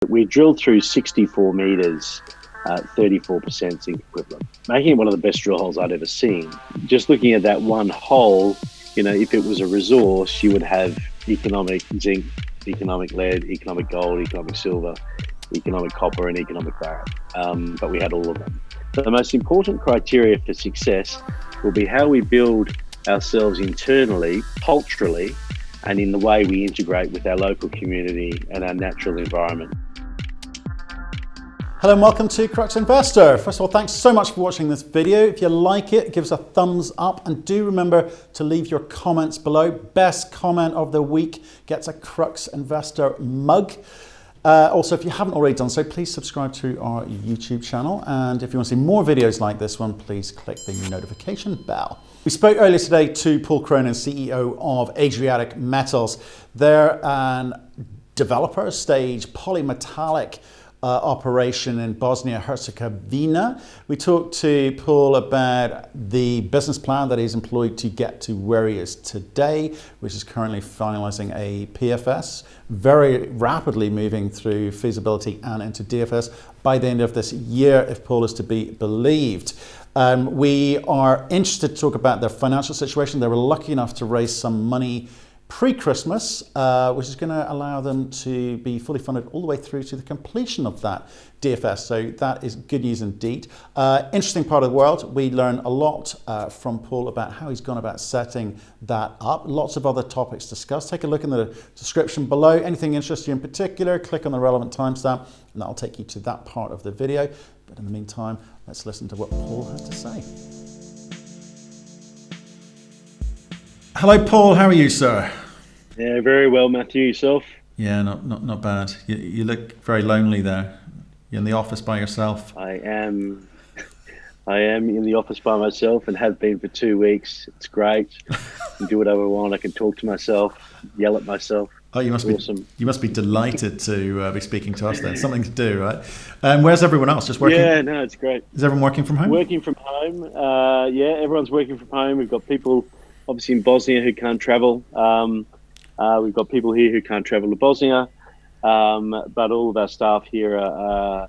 We drilled through 64 metres, 34% zinc equivalent, making it one of the best drill holes I'd ever seen. Just looking at that one hole, if it was a resource, you would have economic zinc, economic lead, economic gold, economic silver, economic copper, and economic barite. But we had all of them. The most important criteria for success will be how we build ourselves internally, culturally, and in the way we integrate with our local community and our natural environment. Hello and welcome to Crux Investor. First of all, thanks so much for watching this video. If you like it, give us a thumbs up and do remember to leave your comments below. Best comment of the week gets a Crux Investor mug. Also, if you haven't already done so, please subscribe to our YouTube channel. And if you want to see more videos like this one, please click the notification bell. We spoke earlier today to Paul Cronin, CEO of Adriatic Metals. They're an developer stage polymetallic operation in Bosnia and Herzegovina. We talked to Paul about the business plan that he's employed to get to where he is today, which is currently finalizing a PFS, very rapidly moving through feasibility and into DFS by the end of this year, if Paul is to be believed. We are interested to talk about their financial situation. They were lucky enough to raise some money pre-Christmas, which is going to allow them to be fully funded all the way through to the completion of that DFS. So that is good news indeed. Interesting part of the world. We learn a lot from Paul about how he's gone about setting that up. Lots of other topics discussed. Take a look in the description below. Anything interests you in particular, click on the relevant timestamp and that'll take you to that part of the video. But in the meantime, let's listen to what Paul had to say. Hello, Paul. How are you, sir? Yeah, very well, Matthew. Yourself? Yeah, not bad. You look very lonely there. You're in the office by yourself. I am in the office by myself and have been for 2 weeks. It's great. I can do whatever I want. I can talk to myself, yell at myself. Oh, you must be delighted to be speaking to us then. Something to do, right? And where's everyone else? Just working? Yeah, no, it's great. Is everyone working from home? Working from home. Yeah, everyone's working from home. We've got people obviously in Bosnia who can't travel. We've got people here who can't travel to Bosnia, but all of our staff here are,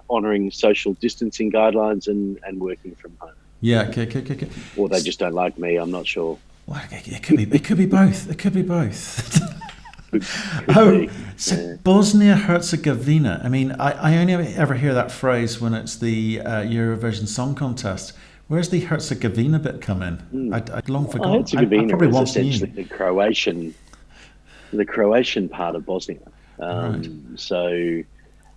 honouring social distancing guidelines and working from home. Yeah, okay. Or they just don't like me. I'm not sure. Well, it could be both. It could be both. So Bosnia Herzegovina. I mean, I only ever hear that phrase when it's the Eurovision Song Contest. Where's the Herzegovina bit come in? I'd long forgotten. Herzegovina is essentially the Croatian part of Bosnia. Right. So,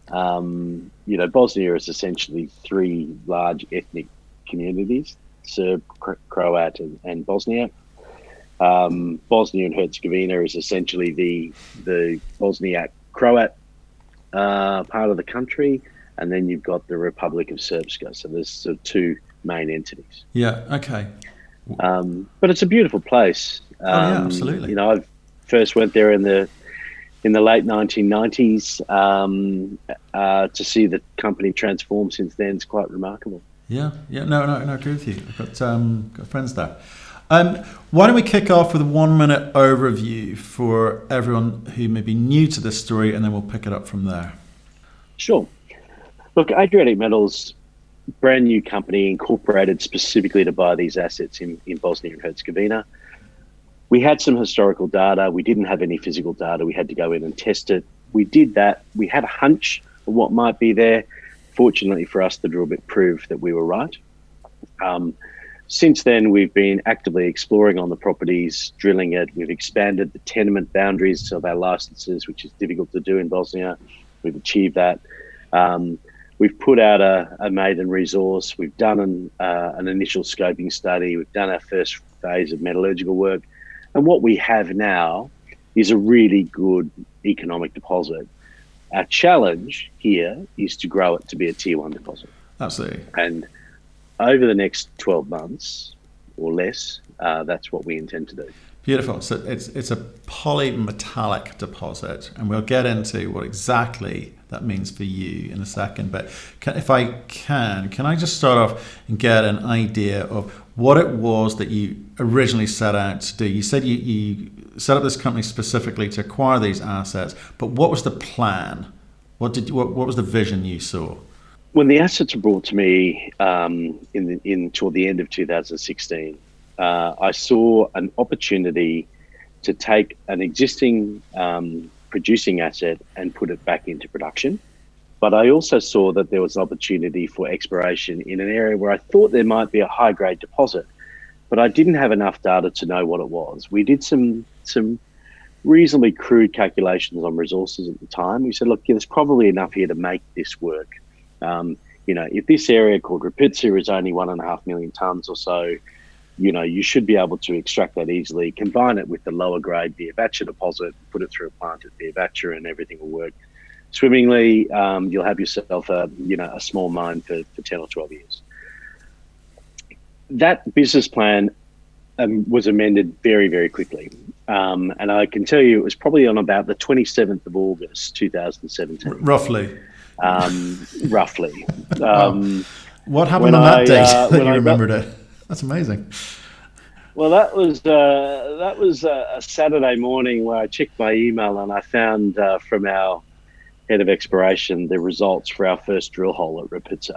Bosnia is essentially three large ethnic communities: Serb, Croat, and Bosniak. Bosnia and Herzegovina is essentially the Bosniak Croat part of the country, and then you've got the Republic of Srpska. So there's sort of two main entities. Yeah. Okay. But it's a beautiful place. Yeah, absolutely. I first went there in the late 1990s to see the company transform since then. It's quite remarkable. Yeah. No, I agree with you. I've got friends there. Why don't we kick off with a 1 minute overview for everyone who may be new to this story, and then we'll pick it up from there. Sure. Look, Adriatic Metals, brand new company incorporated specifically to buy these assets in Bosnia and Herzegovina. We had some historical data. We didn't have any physical data. We had to go in and test it. We did that. We had a hunch of what might be there. Fortunately for us, the drill bit proved that we were right. Since then, we've been actively exploring on the properties, drilling it. We've expanded the tenement boundaries of our licenses, which is difficult to do in Bosnia. We've achieved that. We've put out a maiden resource. We've done an initial scoping study. We've done our first phase of metallurgical work. And what we have now is a really good economic deposit. Our challenge here is to grow it to be a tier 1 deposit. Absolutely. And over the next 12 months or less, that's what we intend to do. Beautiful. So it's a polymetallic deposit, and we'll get into what exactly that means for you in a second. But if I can I just start off and get an idea of what it was that you originally set out to do? You said you set up this company specifically to acquire these assets, but what was the plan What was the vision you saw? When the assets were brought to me toward the end of 2016, I saw an opportunity to take an existing producing asset and put it back into production. But I also saw that there was an opportunity for exploration in an area where I thought there might be a high-grade deposit, but I didn't have enough data to know what it was. We did some reasonably crude calculations on resources at the time. We said, look, there's probably enough here to make this work. If this area called Rupice is only 1.5 million tonnes or so, you should be able to extract that easily, combine it with the lower grade Veovaca deposit, put it through a plant at Veovaca, and everything will work swimmingly. You'll have yourself a small mine for 10 or 12 years. That business plan was amended very, very quickly. And I can tell you it was probably on about the 27th of August, 2017. Roughly. Roughly. What happened on that date that you remembered it? That's amazing. Well, that was a Saturday morning where I checked my email and I found from our head of exploration the results for our first drill hole at Rupice.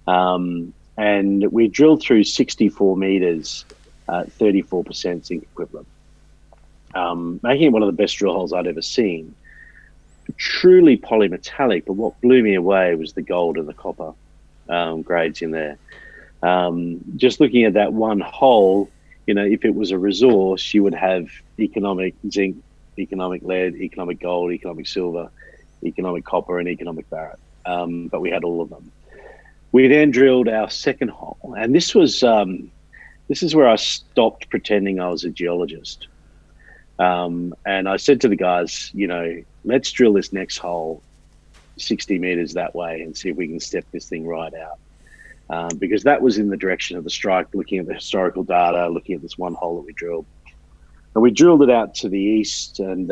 And we drilled through 64 meters, 34% zinc equivalent, making it one of the best drill holes I'd ever seen. Truly polymetallic, but what blew me away was the gold and the copper grades in there. Just looking at that one hole, if it was a resource, you would have economic zinc, economic lead, economic gold, economic silver, economic copper, and economic baryt. But we had all of them. We then drilled our second hole, and this is where I stopped pretending I was a geologist. And I said to the guys, let's drill this next hole 60 meters that way and see if we can step this thing right out. Because that was in the direction of the strike, looking at the historical data, looking at this one hole that we drilled. And we drilled it out to the east and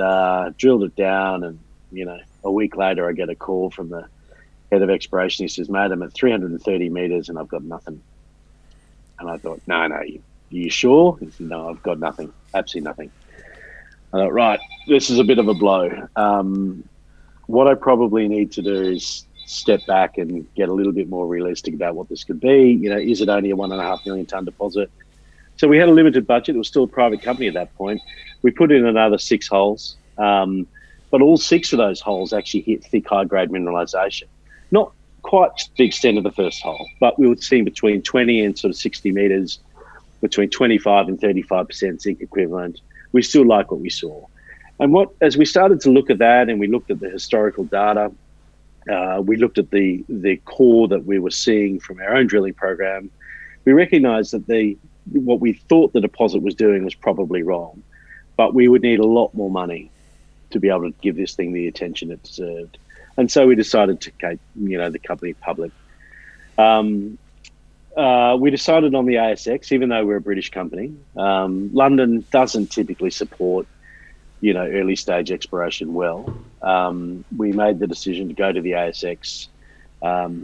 drilled it down. And, a week later, I get a call from the head of exploration. He says, mate, I'm at 330 meters and I've got nothing. And I thought, no, you sure? He said, no, I've got nothing, absolutely nothing. I thought, right, this is a bit of a blow. What I probably need to do is step back and get a little bit more realistic about what this could be. Is it only a 1.5 million tonne deposit? So we had a limited budget. It was still a private company at that point. We put in another 6 holes, but all 6 of those holes actually hit thick, high-grade mineralisation. Not quite to the extent of the first hole, but we would see between 20 and sort of 60 metres, between 25 and 35% zinc equivalent. We still like what we saw. And as we started to look at that and we looked at the historical data, we looked at the core that we were seeing from our own drilling program, we recognised that what we thought the deposit was doing was probably wrong, but we would need a lot more money to be able to give this thing the attention it deserved. And so we decided to take, the company public. We decided on the ASX, even though we're a British company. London doesn't typically support, early stage exploration well. We made the decision to go to the ASX.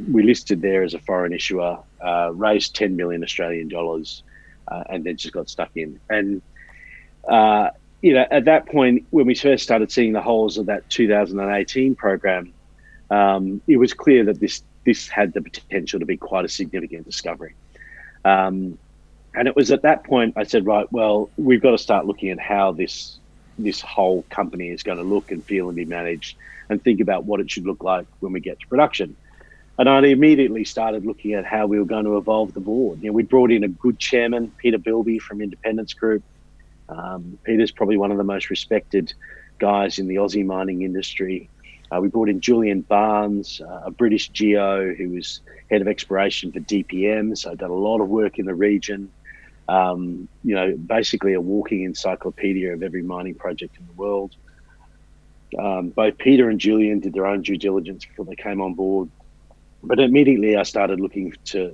We listed there as a foreign issuer, raised 10 million Australian dollars, and then just got stuck in. And, at that point, when we first started seeing the holes of that 2018 program, it was clear that this had the potential to be quite a significant discovery. And it was at that point I said, right, well, we've got to start looking at how this whole company is going to look and feel and be managed, and think about what it should look like when we get to production. And I immediately started looking at how we were going to evolve the board. We brought in a good chairman, Peter Bilby from Independence Group. Peter's probably one of the most respected guys in the Aussie mining industry. We brought in Julian Barnes, a British geo who was head of exploration for DPM, so done a lot of work in the region. Basically a walking encyclopedia of every mining project in the world. Both Peter and Julian did their own due diligence before they came on board. But immediately I started looking to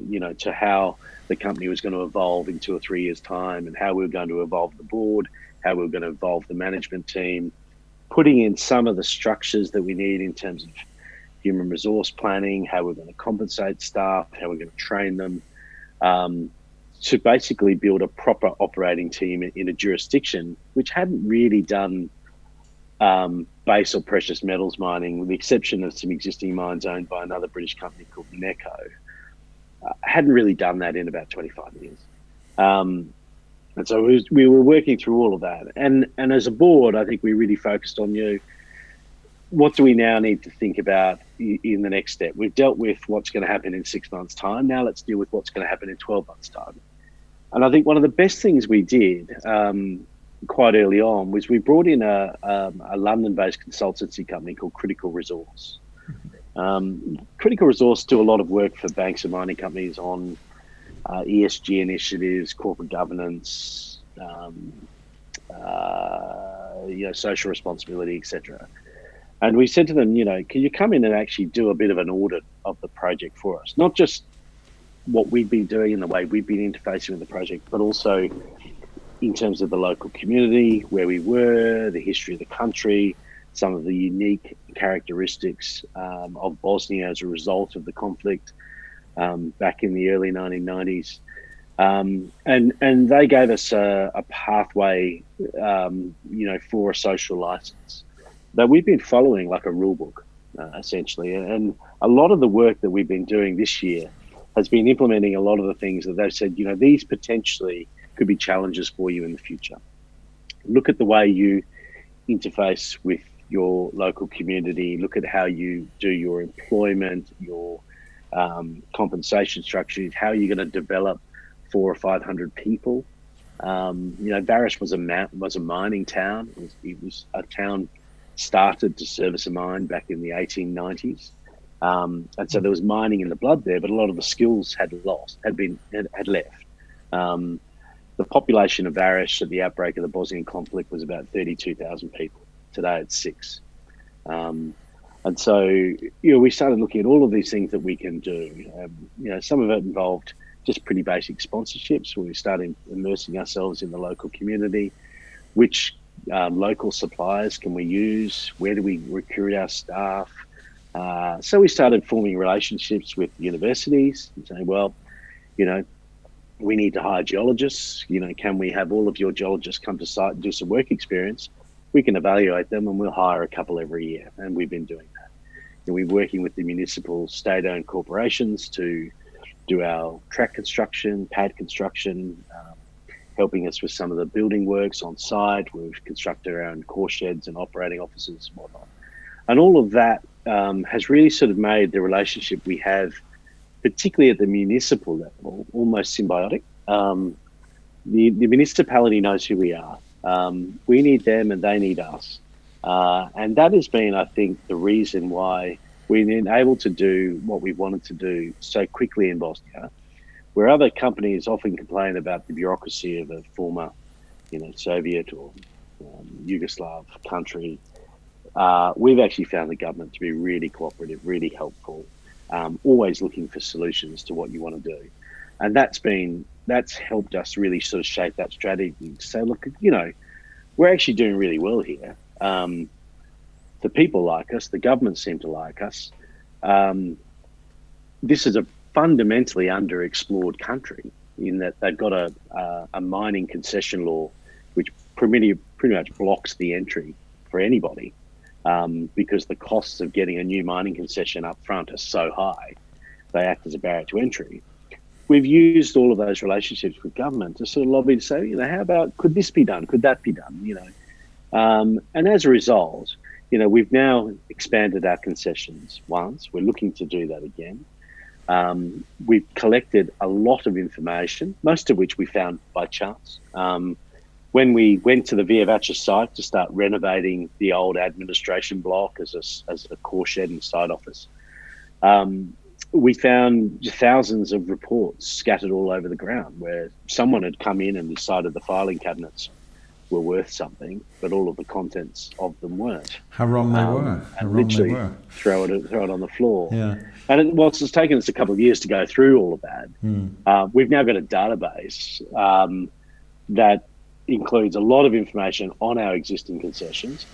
how the company was going to evolve in 2 or 3 years' time, and how we were going to evolve the board, how we were going to evolve the management team, putting in some of the structures that we need in terms of human resource planning, how we're going to compensate staff, how we're going to train them, to basically build a proper operating team in a jurisdiction which hadn't really done base or precious metals mining, with the exception of some existing mines owned by another British company called Neco, hadn't really done that in about 25 years. And so we were working through all of that. And as a board, I think we really focused on, what do we now need to think about in the next step? We've dealt with what's going to happen in 6 months' time. Now let's deal with what's going to happen in 12 months' time. And I think one of the best things we did quite early on was we brought in a London-based consultancy company called Critical Resource. Critical Resource do a lot of work for banks and mining companies on ESG initiatives, corporate governance, social responsibility, etc. And we said to them, can you come in and actually do a bit of an audit of the project for us? Not just what we've been doing and the way we've been interfacing with the project, but also in terms of the local community, where we were, the history of the country, some of the unique characteristics of Bosnia as a result of the conflict back in the early 1990s. And they gave us a pathway, for a social license that we've been following like a rule book, essentially. And a lot of the work that we've been doing this year has been implementing a lot of the things that they've said, these potentially could be challenges for you in the future. Look at the way you interface with your local community, look at how you do your employment, your compensation structure, how you're going to develop 400 or 500 people. Vareš was a mining town. It was a town started to service a mine back in the 1890s. And so there was mining in the blood there, but a lot of the skills had left. The population of Vareš at the outbreak of the Bosnian conflict was about 32,000 people. Today it's 6. And so, we started looking at all of these things that we can do. Some of it involved just pretty basic sponsorships, where we started immersing ourselves in the local community. Which local suppliers can we use? Where do we recruit our staff? So we started forming relationships with universities and saying, well, we need to hire geologists. Can we have all of your geologists come to site and do some work experience? We can evaluate them and we'll hire a couple every year. And we've been doing that. We're working with the municipal state-owned corporations to do our track construction, pad construction, helping us with some of the building works on site. We've constructed our own core sheds and operating offices and whatnot. And all of that has really sort of made the relationship we have, particularly at the municipal level, almost symbiotic. The municipality knows who we are. We need them and they need us. And that has been, I think, the reason why we've been able to do what we wanted to do so quickly in Bosnia, where other companies often complain about the bureaucracy of a former, Soviet or Yugoslav country. We've actually found the government to be really cooperative, really helpful, always looking for solutions to what you want to do. And that's helped us really sort of shape that strategy to say, look, we're actually doing really well here. The people like us, the government seem to like us. This is a fundamentally underexplored country in that they've got a mining concession law which pretty much blocks the entry for anybody because the costs of getting a new mining concession up front are so high, they act as a barrier to entry. We've used all of those relationships with government to sort of lobby to say, how about, could this be done? Could that be done? And as a result, we've now expanded our concessions once. We're looking to do that again. We've collected a lot of information, most of which we found by chance. When we went to the Veovaca site to start renovating the old administration block as a core shed and site office, we found thousands of reports scattered all over the ground where someone had come in and decided the filing cabinets were worth something, but all of the contents of them weren't. How wrong they were. And literally throw it on the floor. Yeah. And whilst it's taken us a couple of years to go through all of that, we've now got a database that includes a lot of information on our existing concessions.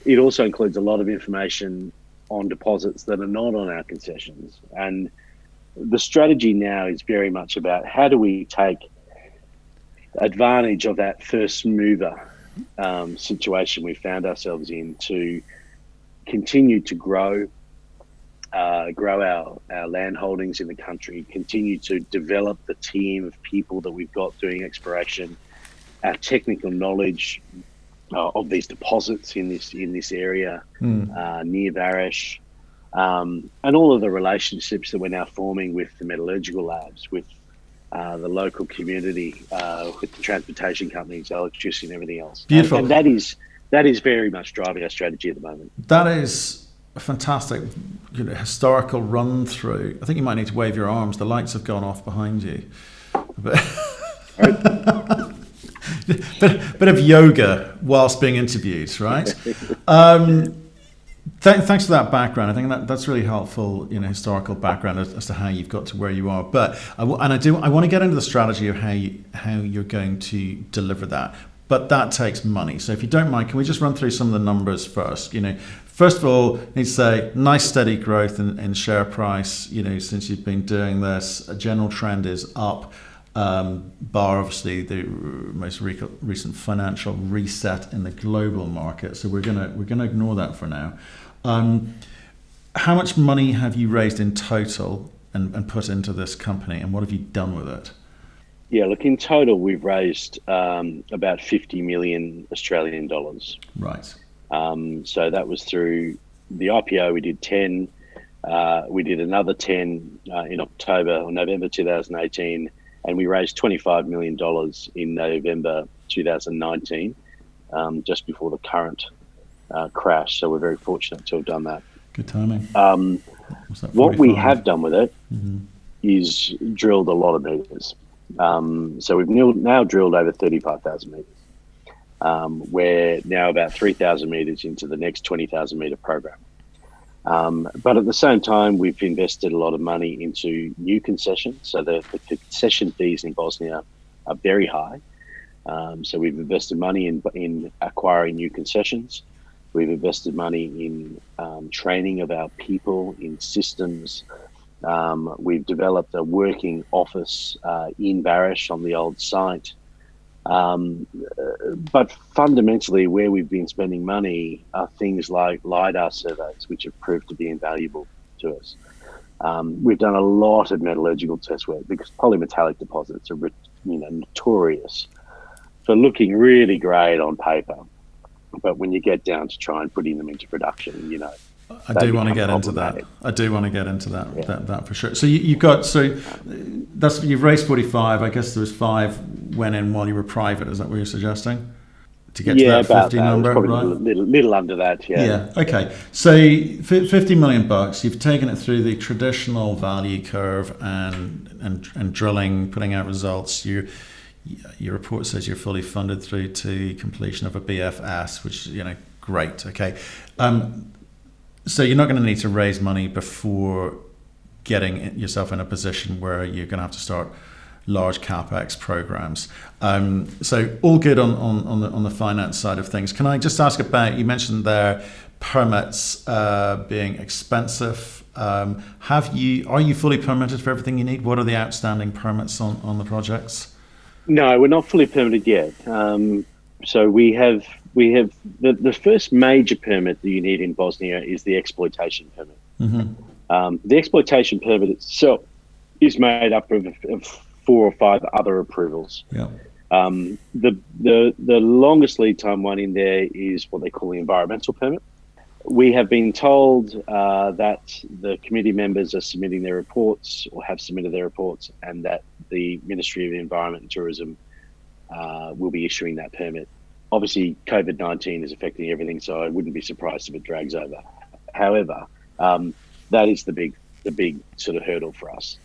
It also includes a lot of information on deposits that are not on our concessions. And the strategy now is very much about how do we take advantage of that first mover situation we found ourselves in to continue to grow our land holdings in the country, continue to develop the team of people that we've got doing exploration, our technical knowledge of these deposits in this area near Vareš, and all of the relationships that we're now forming with the metallurgical labs, with the local community, with the transportation companies, electricity, and everything else. Beautiful. And that is very much driving our strategy at the moment. That is a fantastic historical run through. I think you might need to wave your arms. The lights have gone off behind you. Bit of yoga whilst being interviewed, right? Thanks for that background. I think that's really helpful, historical background as to how you've got to where you are. But I want to get into the strategy of how you're going to deliver that. But that takes money. So if you don't mind, can we just run through some of the numbers first? First of all, I need to say nice steady growth in share price. Since you've been doing this, a general trend is up. Bar obviously the most recent financial reset in the global market. So we're gonna ignore that for now. How much money have you raised in total and put into this company, and what have you done with it? Yeah, look, in total, we've raised about 50 million Australian dollars. Right. So that was through the IPO. We did 10. We did another 10 in October or November 2018, and we raised $25 million in November 2019, just before the current crash. So we're very fortunate to have done that. Good timing. What we have done with it is drilled a lot of meters. So we've now drilled over 35,000 meters. We're now about 3,000 meters into the next 20,000 meter program. But at the same time, we've invested a lot of money into new concessions. So the concession fees in Bosnia are very high. So we've invested money in acquiring new concessions. We've invested money in training of our people, in systems. We've developed a working office in Vareš on the old site. But fundamentally, where we've been spending money are things like LiDAR surveys, which have proved to be invaluable to us. We've done a lot of metallurgical test work because polymetallic deposits are notorious for looking really great on paper. But when you get down to try and putting them into production, I do want to get into that. That for sure. So you've raised 45. I guess there was 5 went in while you were private. Is that what you're suggesting? To get to that 50 number, probably right? A little under that, yeah. Yeah. Okay. So $50 million. You've taken it through the traditional value curve and drilling, putting out results. Your report says you're fully funded through to completion of a BFS, which great. Okay. So you're not going to need to raise money before getting yourself in a position where you're going to have to start large capex programs. So all good on the finance side of things. Can I just ask about? You mentioned there permits being expensive. Are you fully permitted for everything you need? What are the outstanding permits on the projects? No, we're not fully permitted yet. So we have the first major permit that you need in Bosnia is the exploitation permit. Mm-hmm. The exploitation permit itself is made up of 4 or 5 other approvals. Yeah. The longest lead time one in there is what they call the environmental permit. We have been told that the committee members are submitting their reports or have submitted their reports, and that the Ministry of Environment and Tourism will be issuing that permit. Obviously, COVID-19 is affecting everything, so I wouldn't be surprised if it drags over. However, that is the big sort of hurdle for us.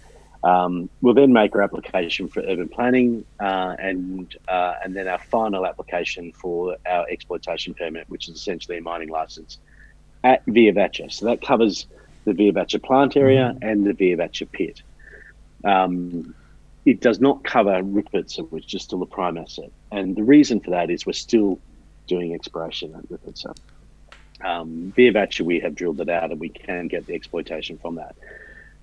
We'll then make our application for urban planning and then our final application for our exploitation permit, which is essentially a mining license at Veovaca. So that covers the Veovaca plant area and the Veovaca pit. It does not cover Rupice, which is still a prime asset. And the reason for that is we're still doing exploration at Rupice. Veovaca, we have drilled it out and we can get the exploitation from that.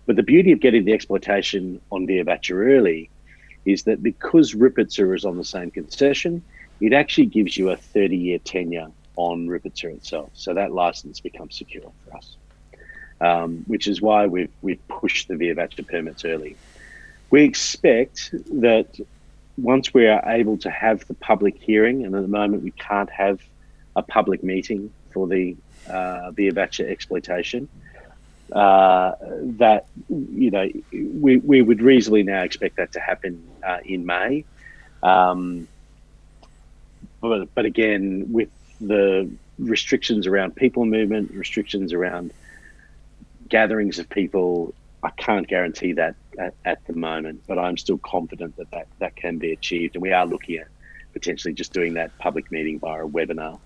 But the beauty of getting the exploitation on Veovaca early is that because Rupice is on the same concession, it actually gives you a 30-year tenure on Rupice itself. So that license becomes secure for us, which is why we've pushed the Veovaca permits early. We expect that once we are able to have the public hearing, and at the moment we can't have a public meeting for the Veovaca exploitation, that we would reasonably now expect that to happen in May. But again, with the restrictions around people movement, restrictions around gatherings of people, I can't guarantee that at the moment, but I'm still confident that can be achieved. And we are looking at potentially just doing that public meeting via a webinar.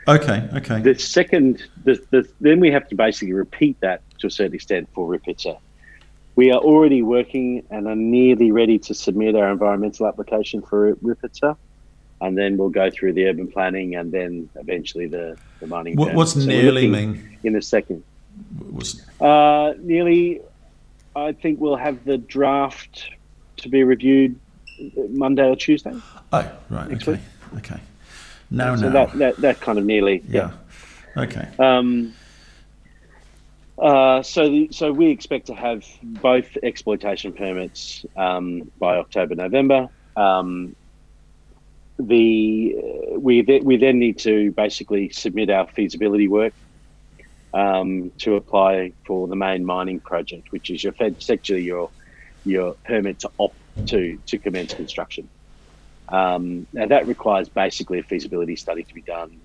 Okay. The second, then we have to basically repeat that to a certain extent for Rupice. We are already working and are nearly ready to submit our environmental application for Rupice. And then we'll go through the urban planning and then eventually the mining. What's nearly mean? In a second. Nearly, I think we'll have the draft to be reviewed Monday or Tuesday. Oh, right. Next week. Okay. So that kind of nearly. Yeah. Okay. So we expect to have both exploitation permits by October, November. We then need to basically submit our feasibility work to apply for the main mining project, which is essentially your permit to commence construction. Now that requires basically a feasibility study to be done.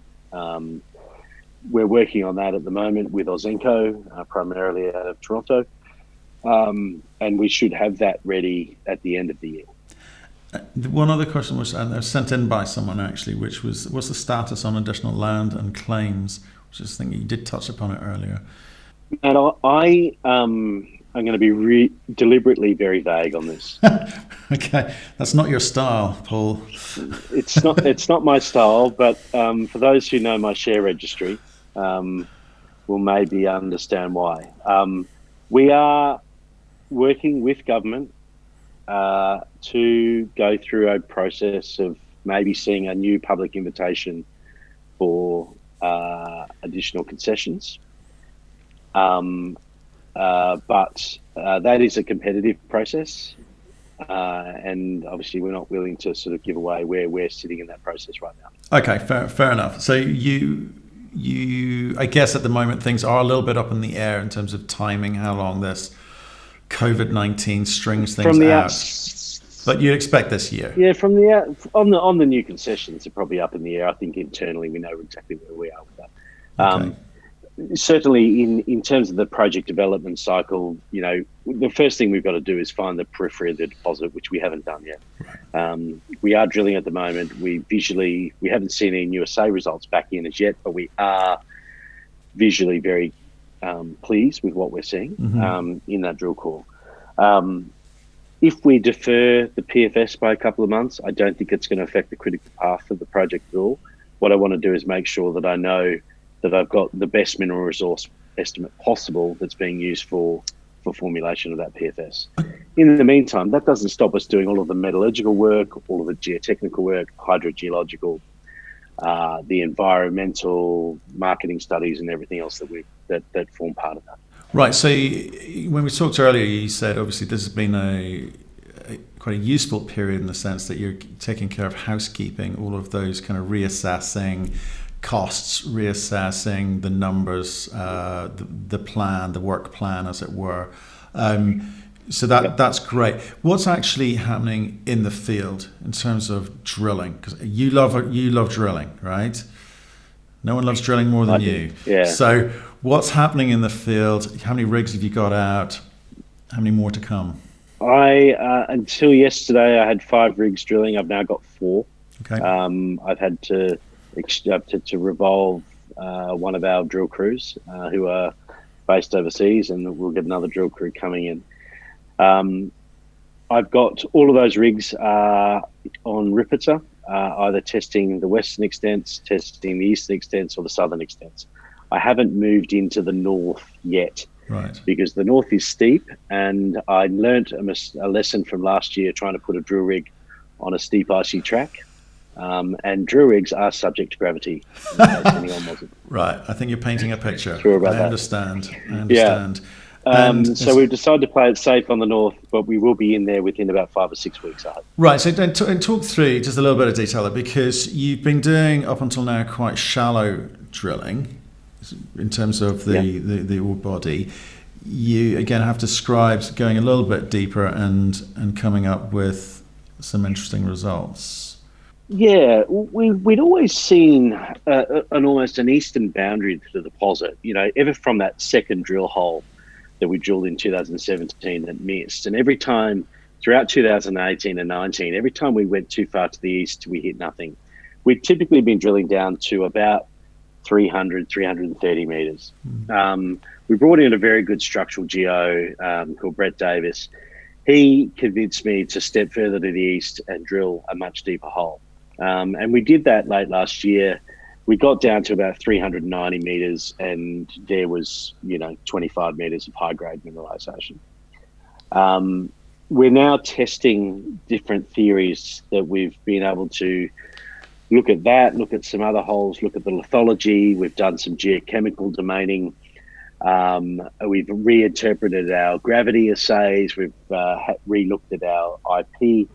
We're working on that at the moment with Ausenco, primarily out of Toronto, and we should have that ready at the end of the year. One other question was sent in by someone actually, which was, what's the status on additional land and claims? Which is something you did touch upon it earlier. And I'm going to be deliberately very vague on this. Okay, that's not your style, Paul. It's not my style, but for those who know my share registry, will maybe understand why. We are working with government to go through a process of maybe seeing a new public invitation for additional concessions. But that is a competitive process. And obviously we're not willing to sort of give away where we're sitting in that process right now. Okay, fair enough. So you, I guess at the moment things are a little bit up in the air in terms of timing, how long this COVID-19 strings things out. But you expect this year? Yeah, on the new concessions are probably up in the air. I think internally we know exactly where we are with that. Okay. Certainly in terms of the project development cycle, the first thing we've got to do is find the periphery of the deposit, which we haven't done yet. We are drilling at the moment. We haven't seen any new assay results back in as yet, but we are visually very pleased with what we're seeing in that drill core. If we defer the PFS by a couple of months, I don't think it's going to affect the critical path of the project at all. What I want to do is make sure that I know that I've got the best mineral resource estimate possible that's being used for formulation of that PFS. In the meantime, that doesn't stop us doing all of the metallurgical work, all of the geotechnical work, hydrogeological, the environmental marketing studies and everything else that form part of that. Right. So when we talked earlier, you said obviously this has been quite a useful period in the sense that you're taking care of housekeeping, all of those kind of reassessing costs, reassessing the numbers, the plan, the work plan, as it were. So that's great. What's actually happening in the field in terms of drilling? Because you love drilling, right? No one loves drilling more than you. Yeah. So what's happening in the field? How many rigs have you got out? How many more to come? Until yesterday, I had 5 rigs drilling. I've now got 4. Okay. I've had to revolve one of our drill crews who are based overseas, and we'll get another drill crew coming in. I've got all of those rigs on Rupice, either testing the western extents, testing the eastern extents, or the southern extents. I haven't moved into the north yet, right? Because the north is steep, and I learnt a lesson from last year trying to put a drill rig on a steep icy track. And drill rigs are subject to gravity, in case anyone wasn't. Right. I think you're painting a picture. Sure about I that. understand. Yeah. So we've decided to play it safe on the north, but we will be in there within about 5 or 6 weeks, I hope. Right. So then talk through just a little bit of detail there, because you've been doing up until now quite shallow drilling in terms of the ore body. You again have described going a little bit deeper and coming up with some interesting results. Yeah, we'd always seen almost an eastern boundary to the deposit, ever from that second drill hole that we drilled in 2017 that missed. And every time throughout 2018 and 19, every time we went too far to the east, we hit nothing. We'd typically been drilling down to about 300, 330 meters. We brought in a very good structural geo called Brett Davis. He convinced me to step further to the east and drill a much deeper hole. And we did that late last year. We got down to about 390 meters, and there was, 25 meters of high-grade mineralization. We're now testing different theories that we've been able to look at some other holes, look at the lithology. We've done some geochemical domaining. We've reinterpreted our gravity assays. We've re-looked at our IP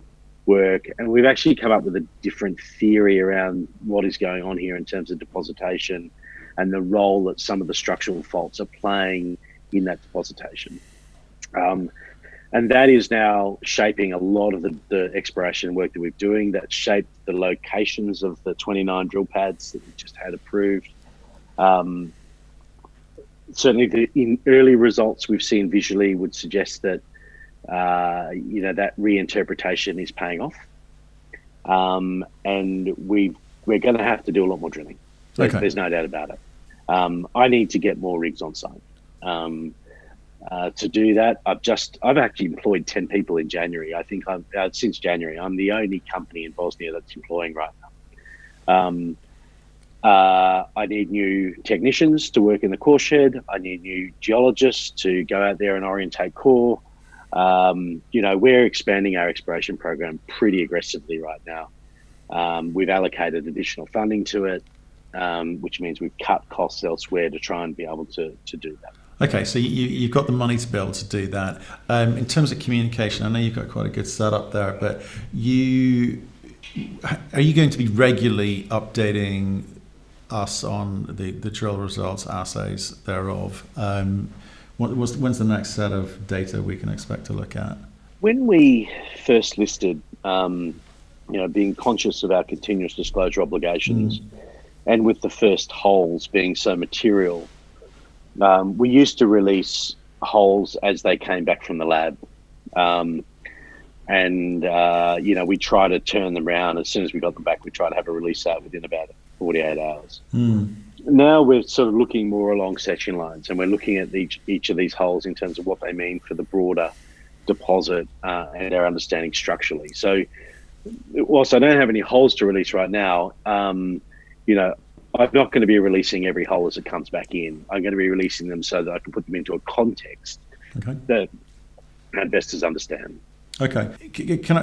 work, and we've actually come up with a different theory around what is going on here in terms of depositation and the role that some of the structural faults are playing in that depositation. And that is now shaping a lot of the exploration work that we're doing. That shaped the locations of the 29 drill pads that we just had approved. Certainly in early results we've seen visually would suggest that that reinterpretation is paying off, and we're going to have to do a lot more drilling. There's no doubt about it. I need to get more rigs on site. To do that, I've actually employed 10 people in January. I think since January, I'm the only company in Bosnia that's employing right now. I need new technicians to work in the core shed. I need new geologists to go out there and orientate core. We're expanding our exploration program pretty aggressively right now. We've allocated additional funding to it, which means we've cut costs elsewhere to try and be able to do that. Okay, so you've got the money to be able to do that. In terms of communication, I know you've got quite a good setup there, but are you going to be regularly updating us on the drill results, assays thereof? When's the next set of data we can expect to look at? When we first listed, being conscious of our continuous disclosure obligations, and with the first holes being so material, we used to release holes as they came back from the lab. We try to turn them around. As soon as we got them back, we try to have a release out within about 48 hours. Now we're sort of looking more along section lines, and we're looking at each of these holes in terms of what they mean for the broader deposit and our understanding structurally. So whilst I don't have any holes to release right now, I'm not going to be releasing every hole as it comes back in. I'm going to be releasing them so that I can put them into a context that investors understand. Okay. I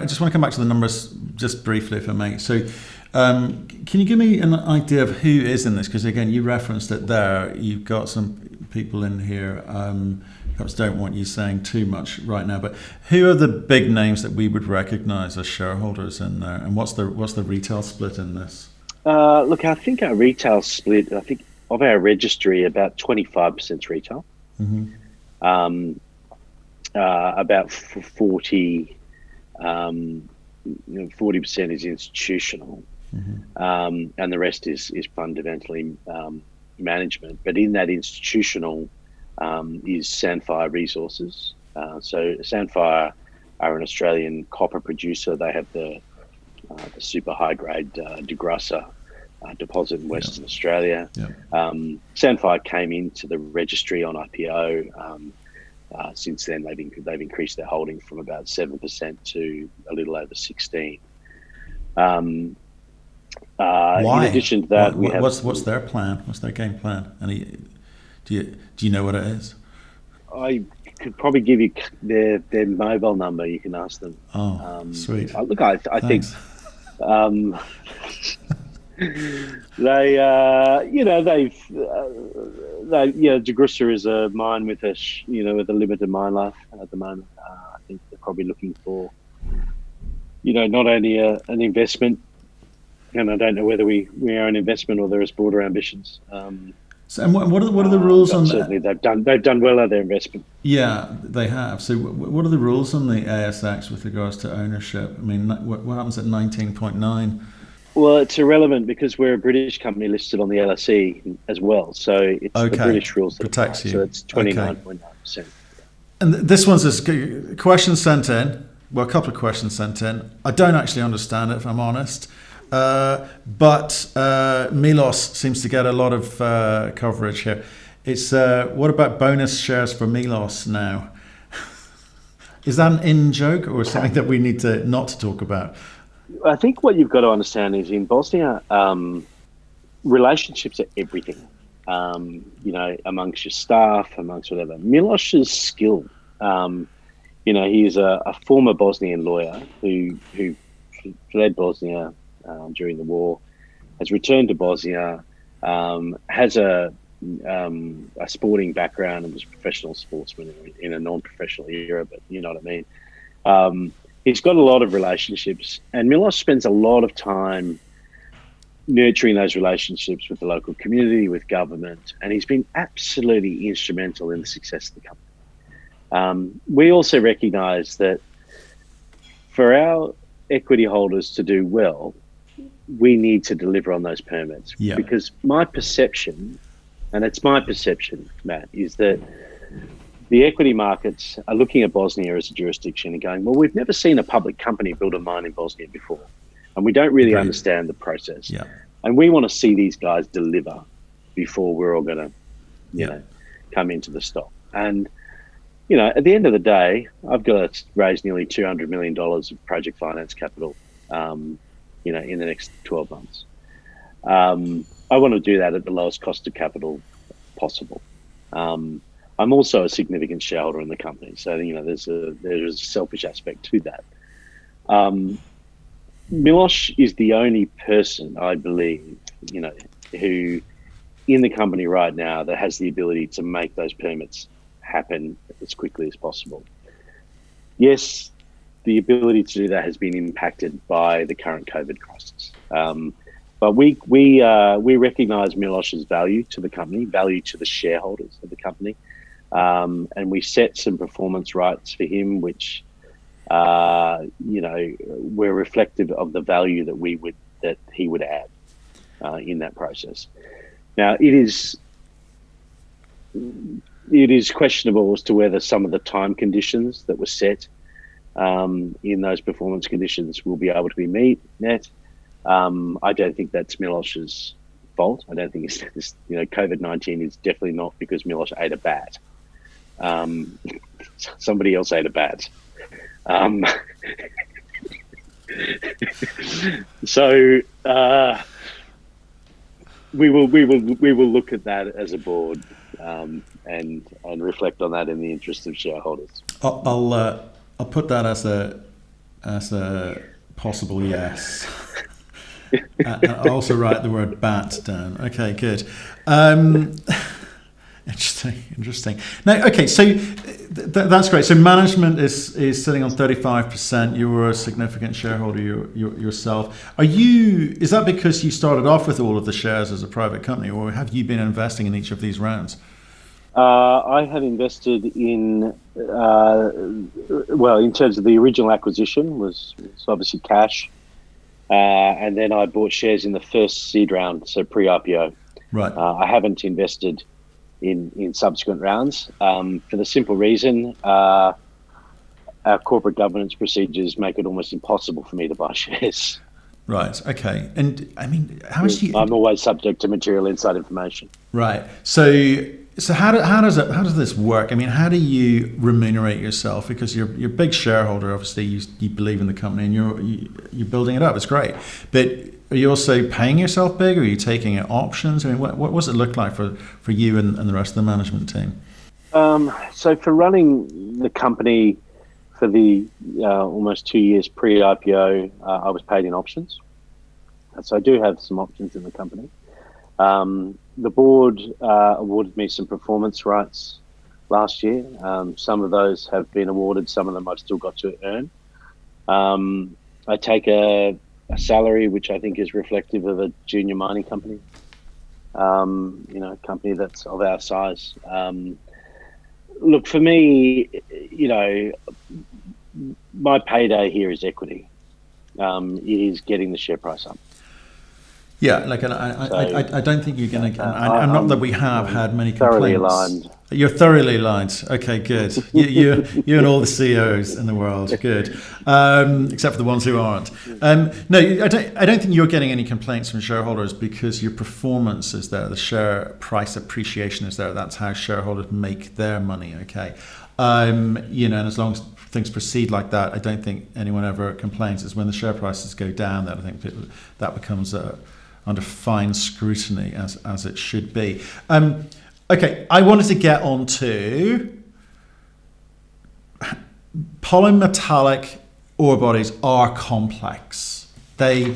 just want to come back to the numbers just briefly, if I may. So can you give me an idea of who is in this? Because again, you referenced it there. You've got some people in here. Perhaps don't want you saying too much right now, but who are the big names that we would recognise as shareholders in there? And what's the retail split in this? Look, I think our retail split, of our registry, about 25% retail. About 40% is institutional, and the rest is fundamentally management. But in that institutional is Sandfire Resources. So Sandfire are an Australian copper producer. They have the super high grade De Grassa deposit in Western Australia. Sandfire came into the registry on IPO. Since then, they've increased their holding from about 7% to a little over 16%. Why? In addition to that, what's their plan? What's their game plan? Do you know what it is? I could probably give you their mobile number. You can ask them. Oh, sweet. Look, I think They, Jagrusa is a mine with with a limited mine life at the moment. I think they're probably looking for, not only an investment, and I don't know whether we are an investment or there is broader ambitions. So, and what are the rules on certainly they've done well at their investment. Yeah, they have. So, what are the rules on the ASX with regards to ownership? I mean, what happens at 19.9? Well, it's irrelevant because we're a British company listed on the LSE as well. So it's the British rules that protects you. So it's 29.9%. And this one's a question sent in. Well, a couple of questions sent in. I don't actually understand it, if I'm honest. But Miloš seems to get a lot of coverage here. It's what about bonus shares for Miloš now? Is that an in joke or something that we need to not to talk about? I think what you've got to understand is in Bosnia, relationships are everything. Amongst your staff, amongst whatever. Miloš's skill. He's a former Bosnian lawyer who fled Bosnia during the war, has returned to Bosnia, has a sporting background and was a professional sportsman in a non-professional era, but you know what I mean. He's got a lot of relationships, and Miloš spends a lot of time nurturing those relationships with the local community, with government, and he's been absolutely instrumental in the success of the company. We also recognise that for our equity holders to do well, we need to deliver on those permits. Yeah. Because my perception, and it's my perception, Matt, is that the equity markets are looking at Bosnia as a jurisdiction and going, well, we've never seen a public company build a mine in Bosnia before, and we don't really understand the process. Yeah. And we want to see these guys deliver before we're all going to, come into the stock. And, at the end of the day, I've got to raise nearly $200 million of project finance capital, in the next 12 months. I want to do that at the lowest cost of capital possible. I'm also a significant shareholder in the company, so there's a selfish aspect to that. Miloš is the only person, I believe, who in the company right now that has the ability to make those permits happen as quickly as possible. Yes, the ability to do that has been impacted by the current COVID crisis. But we recognise Miloš's value to the company, value to the shareholders of the company. And we set some performance rights for him, which, were reflective of the value that he would add in that process. Now, it is questionable as to whether some of the time conditions that were set in those performance conditions will be able to be met. I don't think that's Miloš's fault. I don't think it's COVID-19 is definitely not because Miloš ate a bat. Somebody else ate a bat. So we will look at that as a board and reflect on that in the interest of shareholders. I'll put that as a possible yes. I'll also write the word bat down. Okay, good. Interesting. Now, okay, so that's great. So management is sitting on 35%. You were a significant shareholder yourself. Is that because you started off with all of the shares as a private company, or have you been investing in each of these rounds? I have invested in, in terms of the original acquisition was obviously cash. And then I bought shares in the first seed round, so pre-IPO. Right. I haven't invested in subsequent rounds for the simple reason our corporate governance procedures make it almost impossible for me to buy shares. Right. Okay. And I mean, how much do you? I'm always subject to material inside information. Right. So how does this work? I mean, how do you remunerate yourself? Because you're a big shareholder, obviously. You believe in the company and you're building it up. It's great, but are you also paying yourself big? Or are you taking options? I mean, what does it look like for you and the rest of the management team? So for running the company for the almost 2 years pre-IPO, I was paid in options. So I do have some options in the company. The board awarded me some performance rights last year. Some of those have been awarded, some of them I've still got to earn. I take a salary which I think is reflective of a junior mining company, a company that's of our size. Look, for me, my payday here is equity. It is getting the share price up. Yeah, I don't think you're going to. I'm not that we have had many complaints. Thoroughly aligned. You're thoroughly aligned. Okay, good. You and all the CEOs in the world, good. Except for the ones who aren't. No, I don't think you're getting any complaints from shareholders because your performance is there. The share price appreciation is there. That's how shareholders make their money. Okay, and as long as things proceed like that, I don't think anyone ever complains. It's when the share prices go down that I think that becomes under fine scrutiny, as it should be. Okay, I wanted to get on to polymetallic ore bodies are complex. They,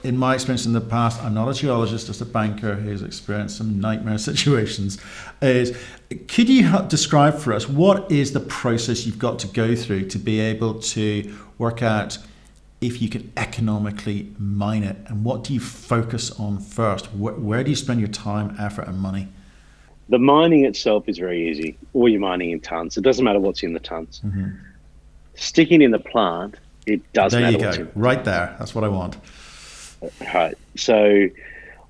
in my experience in the past, I'm not a geologist, just a banker who's experienced some nightmare situations. Could you describe for us what is the process you've got to go through to be able to work out if you can economically mine it, and what do you focus on first? Where do you spend your time, effort, and money? The mining itself is very easy. All you're mining in tons. It doesn't matter what's in the tons. Mm-hmm. Sticking in the plant, it does matter. There you go. Right there. That's what I want. Right. So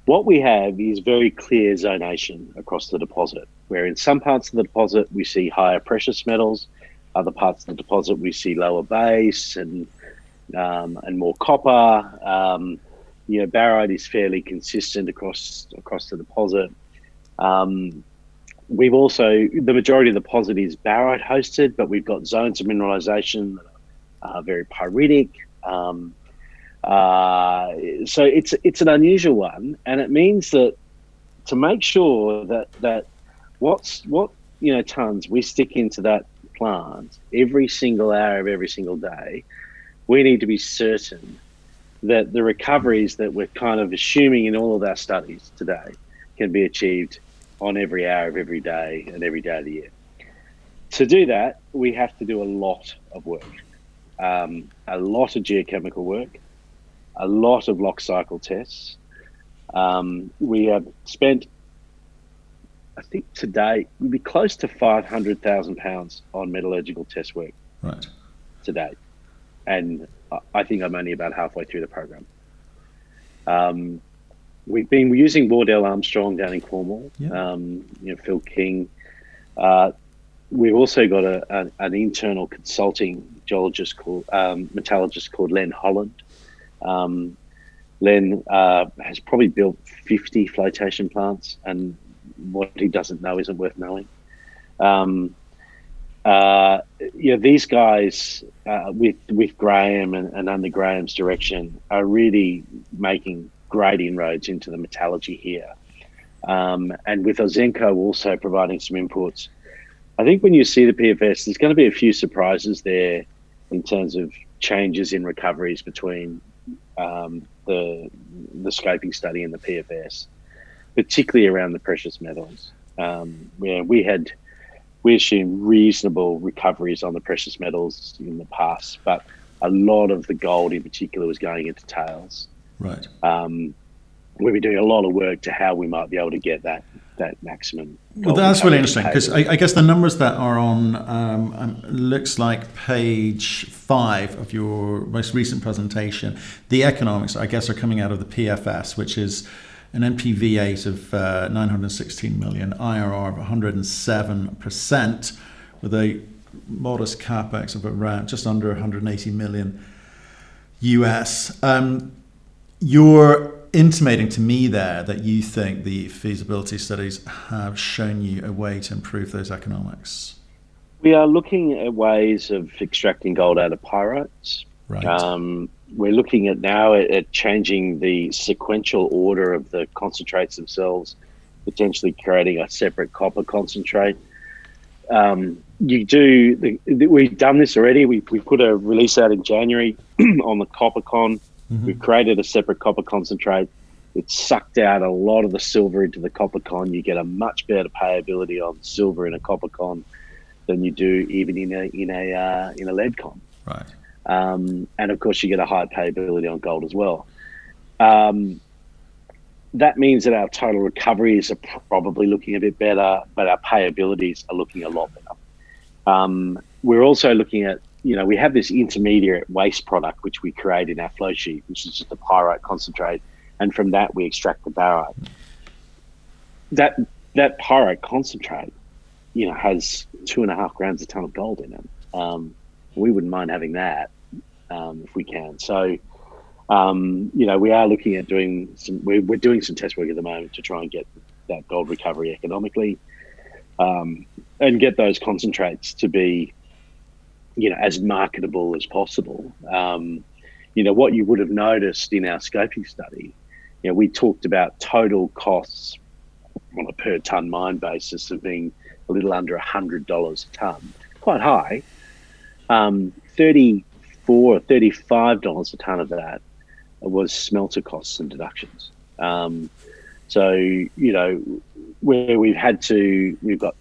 what we have is very clear zonation across the deposit, where in some parts of the deposit we see higher precious metals, other parts of the deposit we see lower base and more copper. Barite is fairly consistent across the deposit. We've also, the majority of the deposit is barite hosted, but we've got zones of mineralization that are very pyritic. So it's an unusual one, and it means that to make sure that what tons we stick into that plant every single hour of every single day, we need to be certain that the recoveries that we're kind of assuming in all of our studies today can be achieved on every hour of every day and every day of the year. To do that, we have to do a lot of work, a lot of geochemical work, a lot of lock cycle tests. We have spent, I think today, we'd be close to £500,000 on metallurgical test work to date. And I think I'm only about halfway through the program. We've been using Wardell Armstrong down in Cornwall, Phil King. We've also got an internal consulting geologist metallurgist called Len Holland. Len has probably built 50 flotation plants, and what he doesn't know isn't worth knowing. These guys with Graham and under Graham's direction are really making great inroads into the metallurgy here. And with Ozenko also providing some inputs, I think when you see the PFS, there's going to be a few surprises there in terms of changes in recoveries between the scoping study and the PFS, particularly around the precious metals. We assumed reasonable recoveries on the precious metals in the past, but a lot of the gold in particular was going into tails. Right. We'll be doing a lot of work to how we might be able to get that maximum. Well, that's really interesting, because I guess the numbers that are on looks like page 5 of your most recent presentation. The economics, I guess, are coming out of the PFS, which is an NPV8 of 916 million, IRR of 107%, with a modest capex of around just under 180 million US. You're intimating to me there that you think the feasibility studies have shown you a way to improve those economics. We are looking at ways of extracting gold out of pyrites. Right. We're looking at now at changing the sequential order of the concentrates themselves, potentially creating a separate copper concentrate. We've done this already. We put a release out in January on the copper con. We've created a separate copper concentrate. It sucked out a lot of the silver into the copper con. You get a much better payability on silver in a copper con than you do even in a lead con. Right. And of course, you get a high payability on gold as well. That means that our total recoveries are probably looking a bit better, but our payabilities are looking a lot better. We're also looking at, we have this intermediate waste product which we create in our flow sheet, which is just a pyrite concentrate, and from that we extract the barite. That pyrite concentrate, has 2.5 grams a ton of gold in it. We wouldn't mind having that if we can. So, we are looking at we're doing some test work at the moment to try and get that gold recovery economically, and get those concentrates to be, as marketable as possible. What you would have noticed in our scoping study, we talked about total costs on a per ton mine basis of being a little under $100 a ton, quite high. $34 or $35 a ton of that was smelter costs and deductions. So, where we've got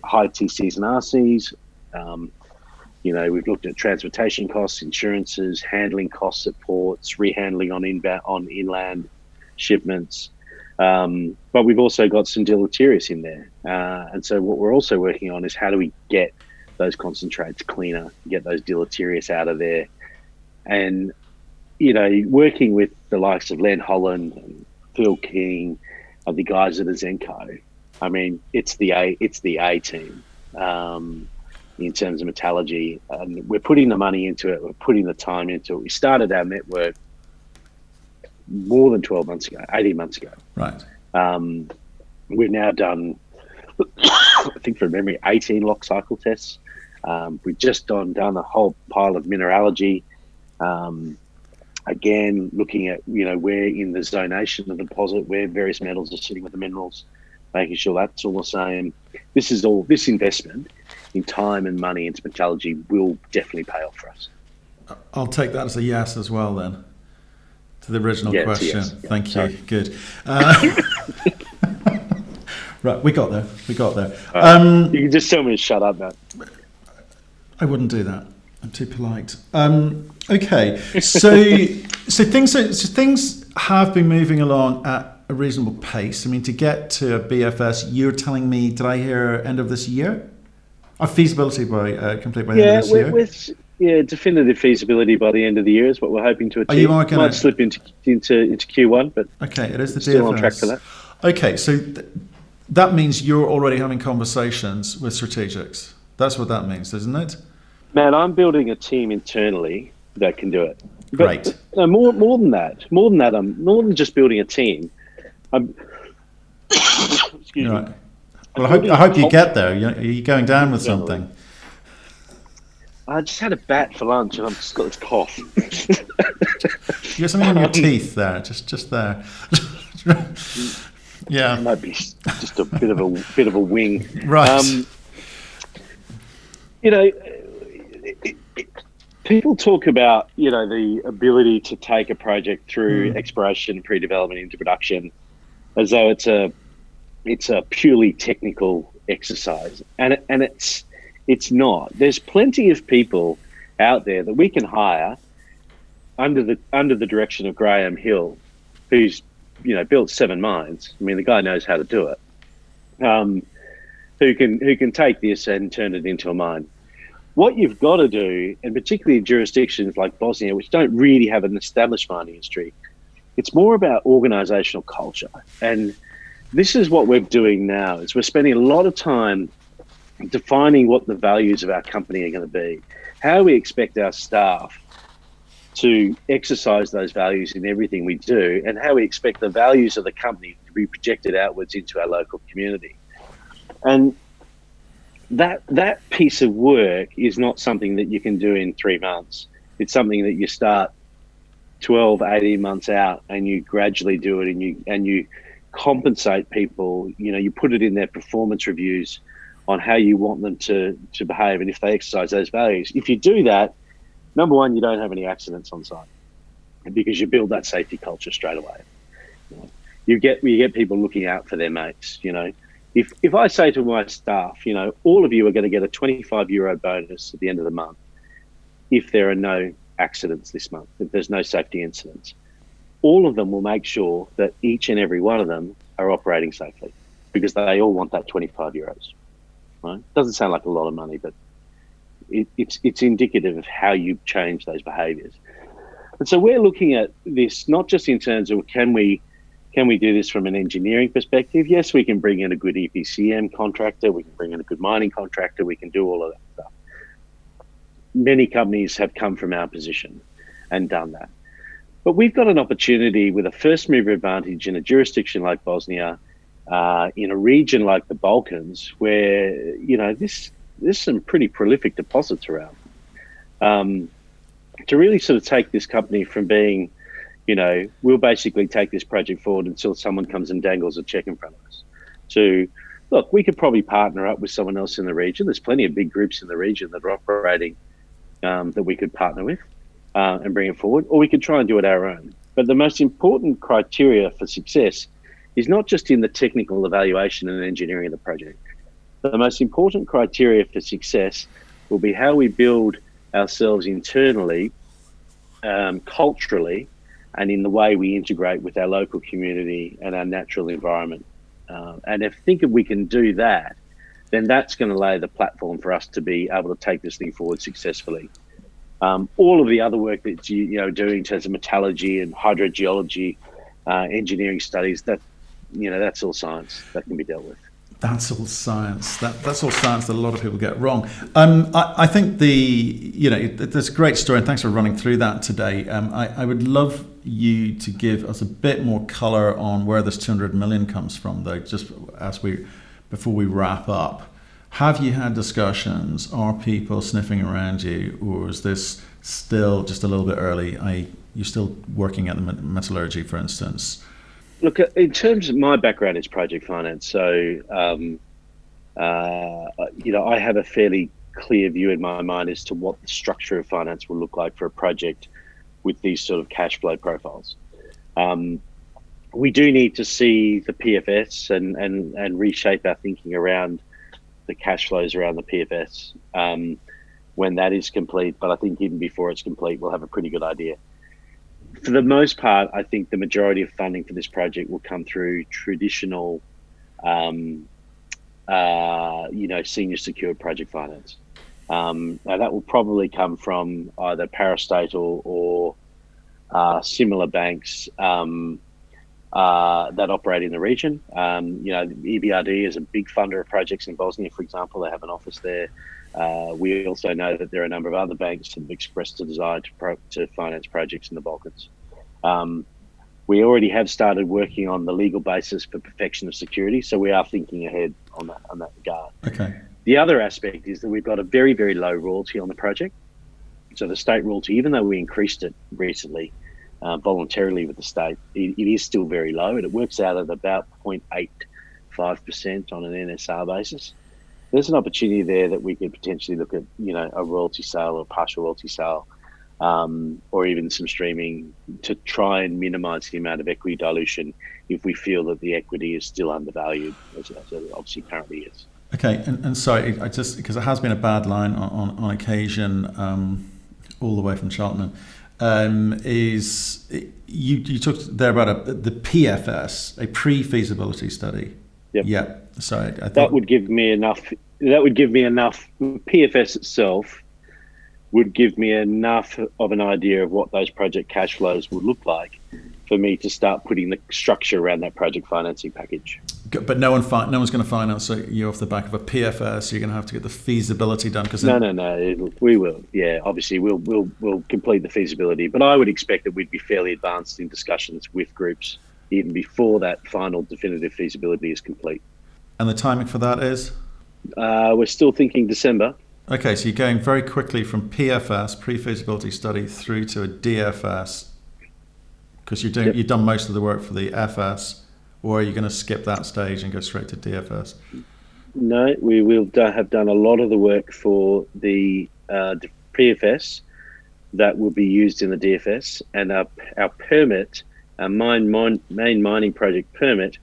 high TCs and RCs, we've looked at transportation costs, insurances, handling costs at ports, rehandling on inland shipments. But we've also got some deleterious in there. And so what we're also working on is how do we get those concentrates cleaner, get those deleterious out of there. And, working with the likes of Len Holland and Phil King and the guys at Azenco, I mean, it's the A team in terms of metallurgy. And we're putting the money into it. We're putting the time into it. We started our network more than 12 months ago, 18 months ago. Right. We've now done, I think from memory, 18 lock cycle tests. We've just done a whole pile of mineralogy. Again, looking at, where in the zonation of the deposit, where various metals are sitting with the minerals, making sure that's all the same. This investment in time and money into metallurgy will definitely pay off for us. I'll take that as a yes as well then, to the original question. Yes. Yeah, Thank you. sorry. Good. Right, we got there. You can just tell me to shut up, Matt. I wouldn't do that. I'm too polite. Okay, so things have been moving along at a reasonable pace. I mean, to get to a BFS, you're telling me, did I hear end of this year? A feasibility complete by the end of this year? Definitive feasibility by the end of the year is what we're hoping to achieve. You are gonna... Might slip into Q1, but okay, it is the still DFS. On track for that. Okay, so that means you're already having conversations with strategics. That's what that means, isn't it? Man, I'm building a team internally that can do it. Great. No, more than that. More than just building a team. Excuse me. Right. Well, I hope you get there. You're going down with something. I just had a bat for lunch and I've just got this cough. You got something on your teeth there, just there. Yeah. It might be just a bit of a wing. Right. People talk about, the ability to take a project through exploration, pre-development into production, as though it's a purely technical exercise, and it's not. There's plenty of people out there that we can hire under the direction of Graham Hill, who's built 7 mines. I mean, the guy knows how to do it. Who can take this and turn it into a mine. What you've got to do, and particularly in jurisdictions like Bosnia, which don't really have an established mining industry, it's more about organizational culture. And this is what we're doing now, is we're spending a lot of time defining what the values of our company are going to be, how we expect our staff to exercise those values in everything we do, and how we expect the values of the company to be projected outwards into our local community. And that piece of work is not something that you can do in 3 months. It's something that you start 12, 18 months out, and you gradually do it, and you compensate people. You put it in their performance reviews on how you want them to behave, and if they exercise those values. If you do that, number one, you don't have any accidents on site. because you build that safety culture straight away. You get people looking out for their mates. If I say to my staff, all of you are going to get a €25 bonus at the end of the month if there are no accidents this month, if there's no safety incidents, all of them will make sure that each and every one of them are operating safely, because they all want that €25. Right? Doesn't sound like a lot of money, but it's indicative of how you change those behaviours. And so we're looking at this not just in terms of can we do this from an engineering perspective? Yes, we can bring in a good EPCM contractor, we can bring in a good mining contractor, we can do all of that stuff. Many companies have come from our position and done that. But we've got an opportunity with a first mover advantage in a jurisdiction like Bosnia, in a region like the Balkans, where, there's some pretty prolific deposits around. To really sort of take this company from being, we'll basically take this project forward until someone comes and dangles a check in front of us, to, look, we could probably partner up with someone else in the region. There's plenty of big groups in the region that are operating that we could partner with and bring it forward, or we could try and do it our own. But the most important criteria for success is not just in the technical evaluation and engineering of the project. The most important criteria for success will be how we build ourselves internally, culturally, and in the way we integrate with our local community and our natural environment. And if we can do that, then that's going to lay the platform for us to be able to take this thing forward successfully. All of the other work that you're doing in terms of metallurgy and hydrogeology, engineering studies, that's all science that can be dealt with. That's all science. That's all science that a lot of people get wrong. I think there's a great story, and thanks for running through that today. I would love you to give us a bit more colour on where this 200 million comes from, though, just before we wrap up. Have you had discussions? Are people sniffing around you, or is this still just a little bit early? You're still working at the metallurgy, for instance. Look, in terms of my background, it's project finance. So, I have a fairly clear view in my mind as to what the structure of finance will look like for a project with these sort of cash flow profiles. We do need to see the PFS and reshape our thinking around the cash flows around the PFS when that is complete. But I think even before it's complete, we'll have a pretty good idea. For the most part, I think the majority of funding for this project will come through traditional, senior secured project finance. Now that will probably come from either parastatal or similar banks that operate in the region. EBRD is a big funder of projects in Bosnia, for example. They have an office there. We also know that there are a number of other banks that have expressed a desire to finance projects in the Balkans. We already have started working on the legal basis for perfection of security, so we are thinking ahead on that regard. Okay. The other aspect is that we've got a very, very low royalty on the project. So the state royalty, even though we increased it recently voluntarily with the state, it is still very low, and it works out at about 0.85% on an NSR basis. There's an opportunity there that we could potentially look at, a royalty sale or a partial royalty sale, or even some streaming to try and minimise the amount of equity dilution if we feel that the equity is still undervalued, as it obviously currently is. Okay, and sorry, I just, because it has been a bad line on occasion, all the way from Cheltenham, is you talked there about the PFS, a pre-feasibility study. Yep. Yeah. Sorry, I thought that would give me enough. PFS itself would give me enough of an idea of what those project cash flows would look like for me to start putting the structure around that project financing package. But no one's going to finance you off the back of a PFS. You're going to have to get the feasibility done. No. We will. Yeah, obviously we'll complete the feasibility, but I would expect that we'd be fairly advanced in discussions with groups even before that final definitive feasibility is complete. And the timing for that is? We're still thinking December. Okay, so you're going very quickly from PFS, pre-feasibility study, through to a DFS, because you've done most of the work for the FS, or are you going to skip that stage and go straight to DFS? No, we will have done a lot of the work for the PFS, that will be used in the DFS, and our permit, our main mining project permit,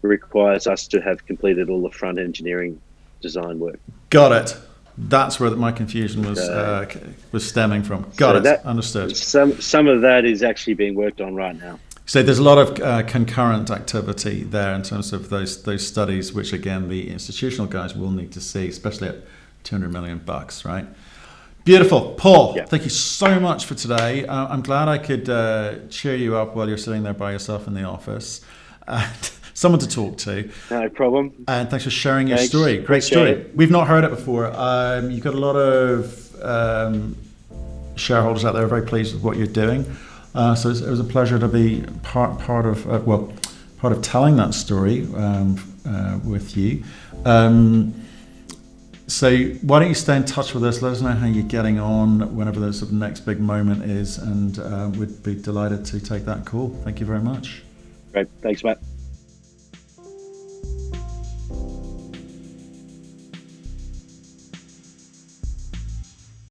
requires us to have completed all the front engineering design work. Got it. That's where my confusion was stemming from. Got it. Understood. Some of that is actually being worked on right now. So there's a lot of concurrent activity there in terms of those studies, which again the institutional guys will need to see, especially at $200 million, right? Beautiful, Paul. Yeah. Thank you so much for today. I'm glad I could cheer you up while you're sitting there by yourself in the office. Someone to talk to. No problem. And thanks for sharing your story. Great story. We've not heard it before. You've got a lot of shareholders out there very pleased with what you're doing. So it was a pleasure to be part of telling that story with you. So why don't you stay in touch with us? Let us know how you're getting on whenever the sort of next big moment is, and we'd be delighted to take that call. Thank you very much. Great. Thanks, Matt.